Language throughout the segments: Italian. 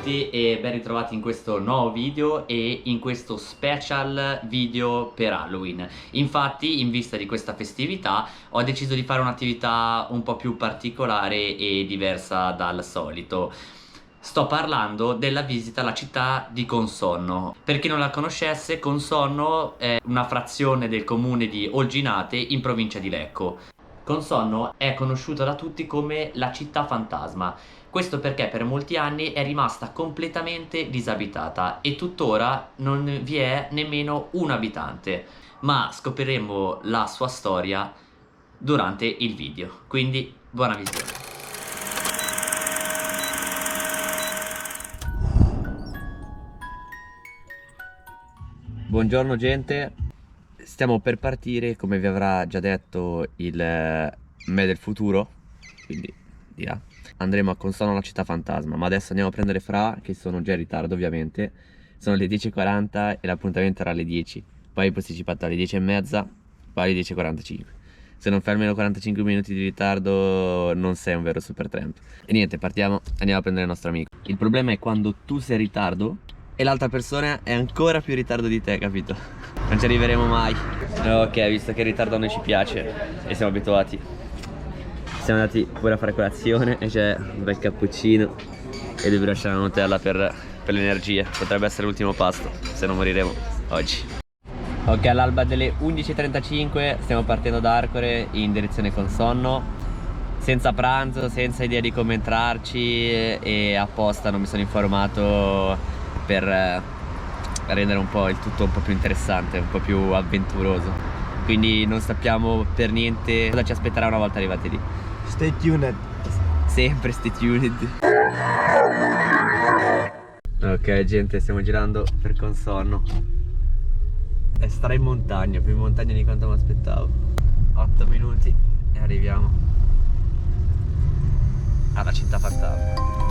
tutti e ben ritrovati in questo nuovo video e in questo special video per Halloween. Infatti, in vista di questa festività, ho deciso di fare un'attività un po' più particolare e diversa dal solito. Sto parlando della visita alla città di Consonno. Per chi non la conoscesse, Consonno è una frazione del comune di Olginate in provincia di Lecco. Consonno è conosciuta da tutti come la città fantasma. Questo perché per molti anni è rimasta completamente disabitata e tuttora non vi è nemmeno un abitante. Ma scopriremo la sua storia durante il video. Quindi buona visione. Buongiorno gente, stiamo per partire, come vi avrà già detto il me del futuro, quindi di là. Andremo a Consonno, la città fantasma, ma adesso andiamo a prendere Fra, che sono già in ritardo ovviamente. Sono le 10:40 e l'appuntamento era alle 10, poi posticipato alle 10:30, poi alle 10:45. Se non fai almeno 45 minuti di ritardo non sei un vero super tramp. E niente, partiamo, andiamo a prendere il nostro amico. Il problema è quando tu sei in ritardo e l'altra persona è ancora più in ritardo di te, capito? Non ci arriveremo mai. Ok, visto che il ritardo a noi ci piace e siamo abituati, siamo andati pure a fare colazione e c'è un bel cappuccino e devo lasciare la Nutella per le energie. Potrebbe essere l'ultimo pasto, se non moriremo oggi. Ok, all'alba delle 11:35 stiamo partendo da Arcore in direzione Consonno, senza pranzo, senza idea di come entrarci e apposta non mi sono informato per rendere un po' il tutto un po' più interessante, un po' più avventuroso. Quindi non sappiamo per niente cosa ci aspetterà una volta arrivati lì. Stay tuned. Sempre stay tuned. Ok gente, stiamo girando per Consonno. È stra in montagna, più in montagna di quanto mi aspettavo. 8 minuti e arriviamo alla città fantasma.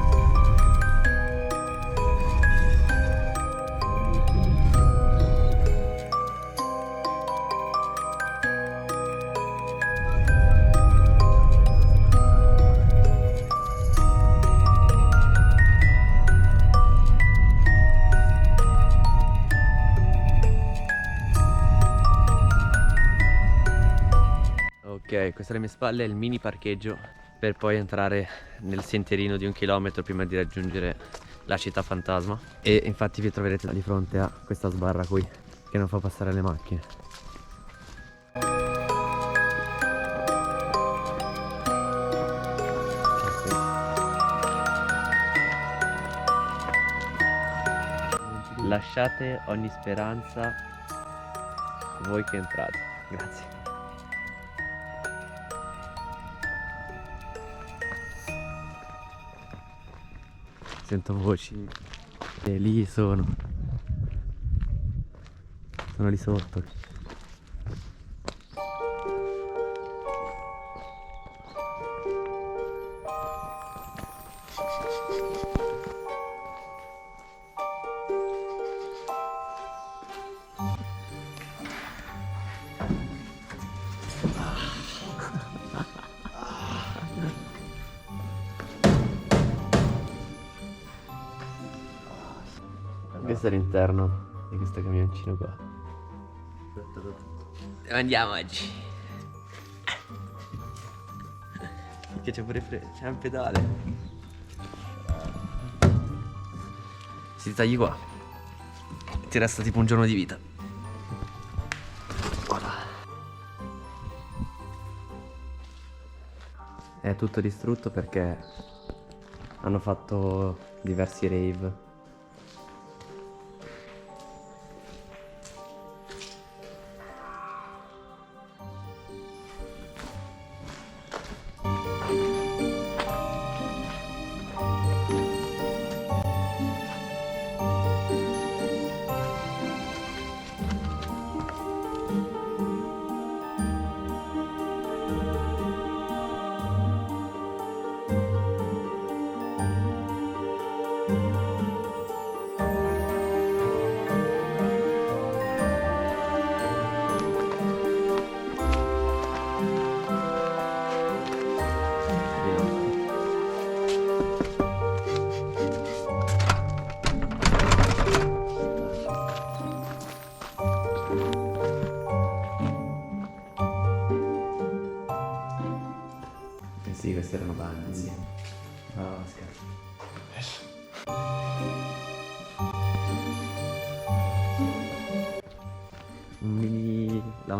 Ok, questo alle mie spalle è il mini parcheggio per poi entrare nel sentierino di 1 chilometro prima di raggiungere la città fantasma. E infatti vi troverete di fronte a questa sbarra qui che non fa passare le macchine. Lasciate ogni speranza voi che entrate. Grazie. Sento voci e lì sono lì sotto. Questo è l'interno di questo camioncino qua. Dove andiamo oggi? Che c'è pure c'è un pedale. Si tagli qua e ti resta tipo un giorno di vita. Voilà. È tutto distrutto perché hanno fatto diversi rave.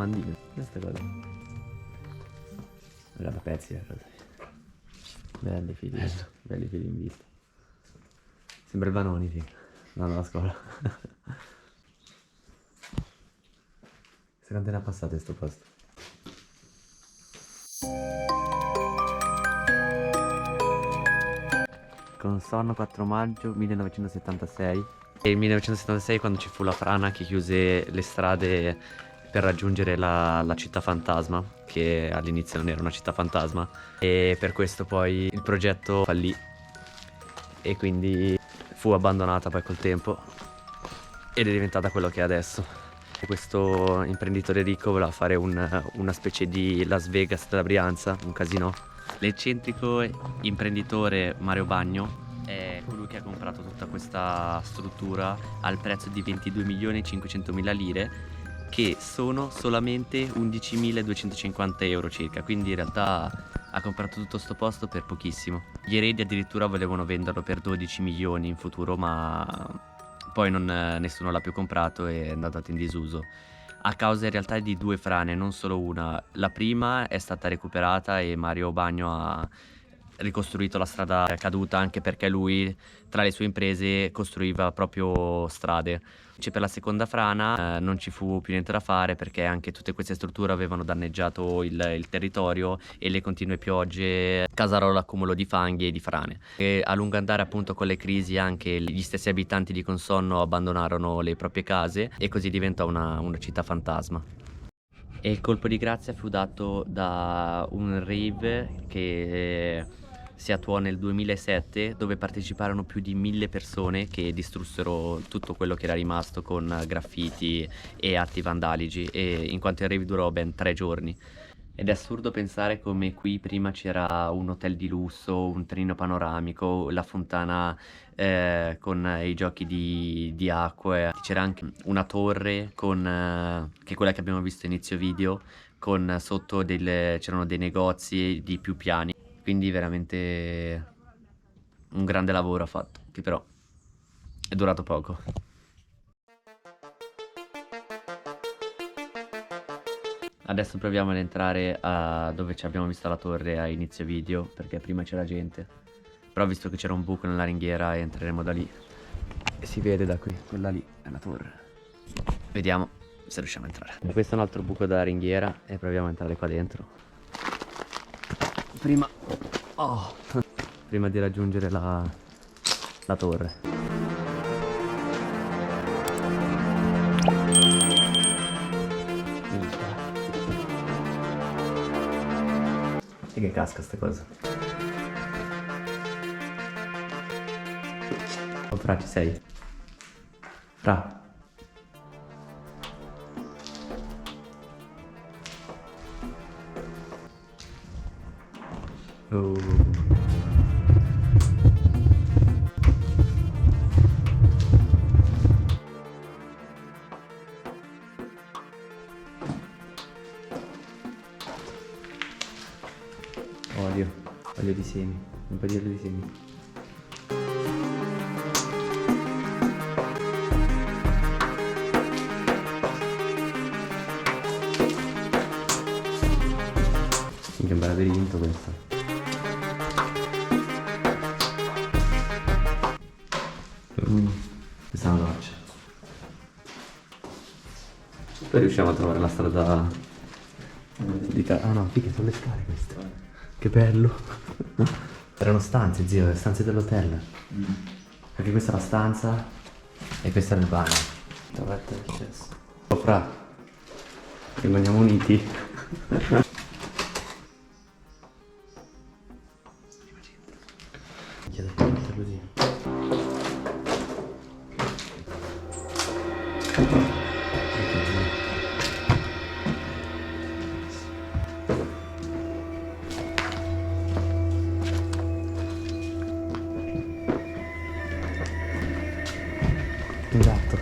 lavandino. Questa cosa. Guarda pezzi la cosa. Belli figli. Belli figli in vista. Sembra il Vanoni, sì. Vanno alla scuola. Quante ne ha passate sto posto? Consorno 4 maggio 1976. E il 1976 quando ci fu la frana che chiuse le strade per raggiungere la città fantasma, che all'inizio non era una città fantasma, e per questo poi il progetto fallì e quindi fu abbandonata poi col tempo ed è diventata quello che è adesso. Questo imprenditore ricco voleva fare una specie di Las Vegas della Brianza, un casino. L'eccentrico imprenditore Mario Bagno è colui che ha comprato tutta questa struttura al prezzo di 22.500.000 lire, che sono solamente 11.250 euro circa, quindi in realtà ha comprato tutto sto posto per pochissimo. Gli eredi addirittura volevano venderlo per 12 milioni in futuro, ma poi nessuno l'ha più comprato e è andato in disuso. A causa in realtà di 2 frane, non solo una. La prima è stata recuperata e Mario Bagno ha ricostruito la strada caduta, anche perché lui tra le sue imprese costruiva proprio strade. Invece per la seconda frana non ci fu più niente da fare, perché anche tutte queste strutture avevano danneggiato il territorio e le continue piogge casarono l'accumulo di fanghi e di frane. E a lungo andare, appunto, con le crisi, anche gli stessi abitanti di Consonno abbandonarono le proprie case e così diventò una città fantasma. E il colpo di grazia fu dato da un rave che si attuò nel 2007, dove parteciparono più di 1000 persone che distrussero tutto quello che era rimasto con graffiti e atti vandalici, e in quanto il rave durò ben 3 giorni. Ed è assurdo pensare come qui prima c'era un hotel di lusso, un treno panoramico, la fontana con i giochi di acque. C'era anche una torre che è quella che abbiamo visto inizio video, con sotto c'erano dei negozi di più piani. Quindi veramente un grande lavoro ha fatto, che però è durato poco. Adesso proviamo ad entrare a dove ci abbiamo visto la torre a inizio video, perché prima c'era gente. Però visto che c'era un buco nella ringhiera, entreremo da lì. E si vede da qui, quella lì è la torre. Vediamo se riusciamo a entrare. Questo è un altro buco della ringhiera e proviamo a entrare qua dentro. Prima di raggiungere la torre. E che casca sta cosa. Oh, Fra, ci sei? Fra. Oh. Olio di semi, un po' di olio di semi. Che bel labirinto questo. Questa è una doccia. Poi riusciamo a trovare la strada di casa. Ah no, figa, sono le scale queste. Che bello. Erano stanze, zio, le stanze dell'hotel. Perché questa è la stanza e questo era il bagno. Trovate l'accesso. Oh, Fra, rimaniamo uniti. Chiedo così. Esatto.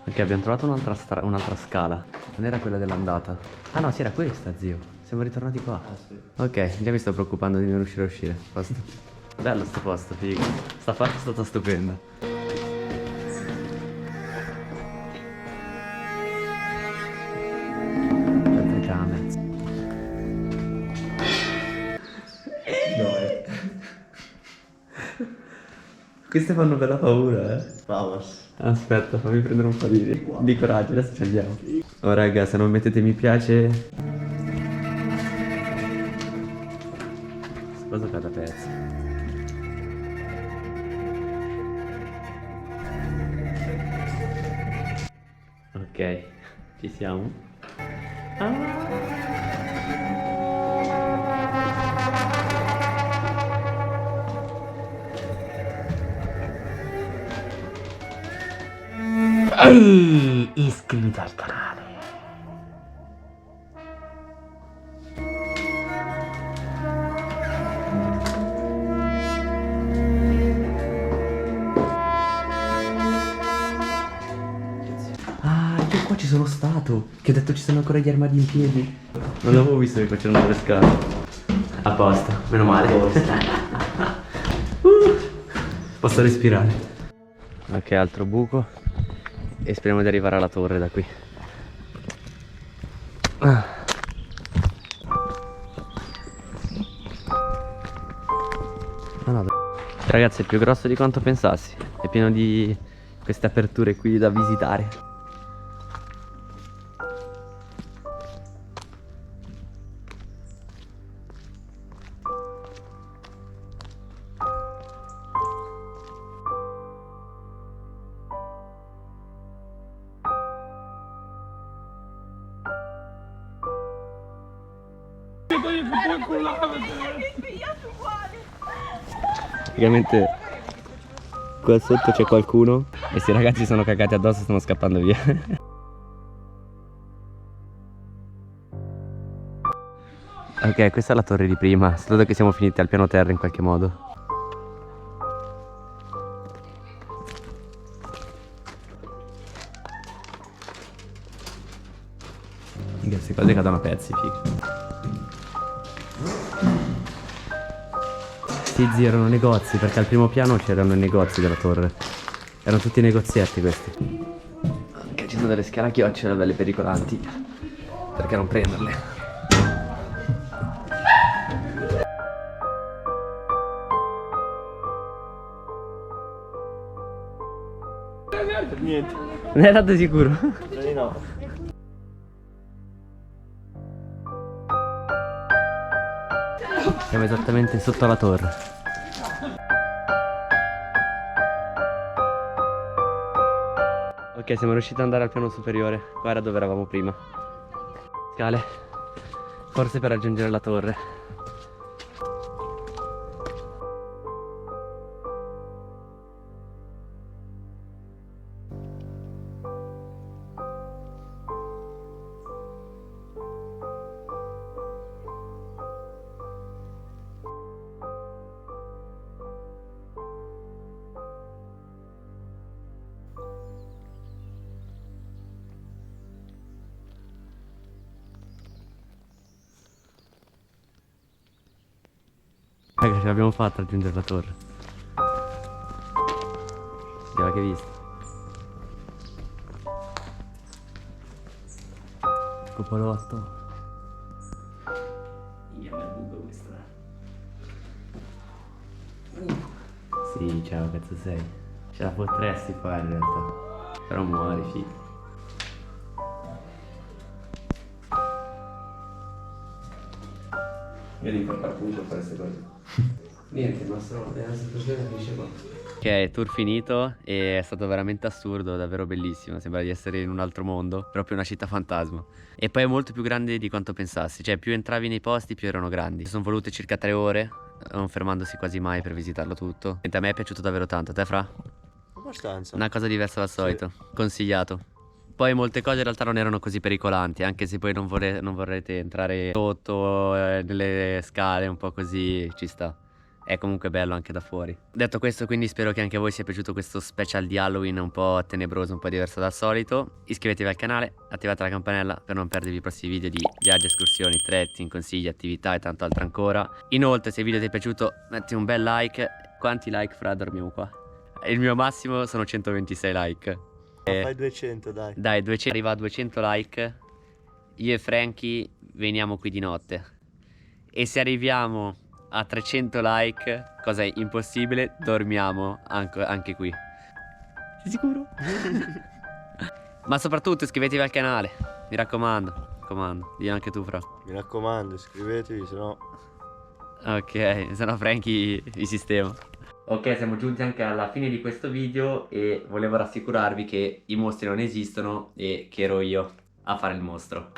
Ok, abbiamo trovato un'altra scala. Non era quella dell'andata. Ah no, sì, era questa, zio. siamo ritornati qua. Sì. Ok, già mi sto preoccupando di non riuscire a uscire. Posto. Bello sto posto, figo. Sta parte è stata stupenda. Le camere. No, Queste fanno bella paura, Vamos. Aspetta, fammi prendere un po' di coraggio, adesso ci andiamo. Oh raga, se non mettete mi piace... Cosa cade a pezzi? Ok, ci siamo. Ehi, iscriviti al canale. Ah, io qua ci sono stato. Che ho detto ci sono ancora gli armadi in piedi. Non l'avevo visto che qua c'erano delle scale. A posto, meno male. Posso respirare. Ok, altro buco. E speriamo di arrivare alla torre da qui. Ragazzi, è più grosso di quanto pensassi. È pieno di queste aperture qui da visitare. Praticamente qua sotto c'è qualcuno e questi ragazzi sono cagati addosso e stanno scappando via. Ok, questa è la torre di prima, solo che siamo finiti al piano terra in qualche modo. Queste cose cadono a pezzi, figa. Sì, zio, erano negozi, perché al primo piano c'erano i negozi della torre. Erano tutti negozietti questi. Anche ci sono delle scale a chiocciola belle pericolanti. Perché non prenderle? Niente. Non è stato sicuro? No. Siamo esattamente sotto la torre. Ok, siamo riusciti ad andare al piano superiore. Qua era dove eravamo prima. Scale. Forse per raggiungere la torre. Raga, ce l'abbiamo fatta a raggiungere la torre. Guarda che vista. Cupolotto. Io bel buco questo. Sì, ciao, cazzo sei. Ce la potresti fare in realtà. Però muori, figlio. Io devi far appunto per queste cose. Niente, la situazione finisce qua. Ok, tour finito e è stato veramente assurdo, davvero bellissimo, sembra di essere in un altro mondo, proprio una città fantasma. E poi è molto più grande di quanto pensassi, cioè più entravi nei posti più erano grandi. Sono volute circa 3 ore, non fermandosi quasi mai per visitarlo tutto. E a me è piaciuto davvero tanto, a te Fra? Abbastanza. Una cosa diversa dal solito, consigliato. Poi molte cose in realtà non erano così pericolanti, anche se poi non vorrete entrare sotto nelle scale un po' così, ci sta. è comunque bello anche da fuori. Detto questo, quindi spero che anche a voi sia piaciuto questo special di Halloween un po' tenebroso, un po' diverso dal solito. Iscrivetevi al canale, attivate la campanella per non perdervi i prossimi video di viaggi, escursioni, trekking, consigli, attività e tanto altro ancora. Inoltre, se il video ti è piaciuto, metti un bel like. Quanti like, fra, dormiamo qua? Il mio massimo sono 126 like. Fai 200, dai. Dai, 200, arriva a 200 like. Io e Frankie veniamo qui di notte. E se arriviamo a 300 like, cosa è impossibile, dormiamo anche qui. Sei sicuro? Ma soprattutto iscrivetevi al canale, mi raccomando. Dì anche tu, fra. Mi raccomando, iscrivetevi, sennò... Ok, sennò Frankie vi sistema. Ok, siamo giunti anche alla fine di questo video e volevo rassicurarvi che i mostri non esistono e che ero io a fare il mostro.